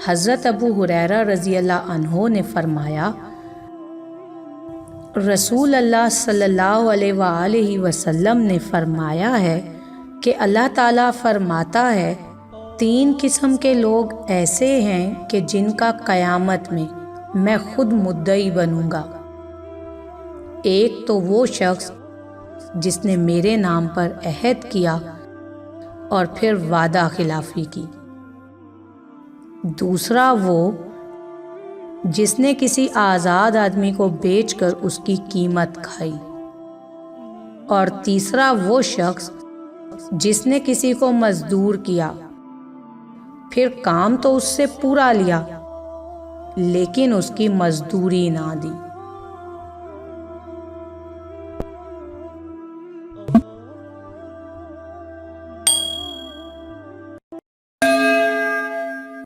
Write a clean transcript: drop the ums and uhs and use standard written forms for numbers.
حضرت ابو ہریرہ رضی اللہ عنہ نے فرمایا، رسول اللہ صلی اللہ علیہ وآلہ وسلم نے فرمایا ہے کہ اللہ تعالیٰ فرماتا ہے، 3 قسم کے لوگ ایسے ہیں کہ جن کا قیامت میں خود مدعی بنوں گا۔ ایک تو وہ شخص جس نے میرے نام پر عہد کیا اور پھر وعدہ خلافی کی، دوسرا وہ جس نے کسی آزاد آدمی کو بیچ کر اس کی قیمت کھائی، اور تیسرا وہ شخص جس نے کسی کو مزدور کیا، پھر کام تو اس سے پورا لیا لیکن اس کی مزدوری نہ دی۔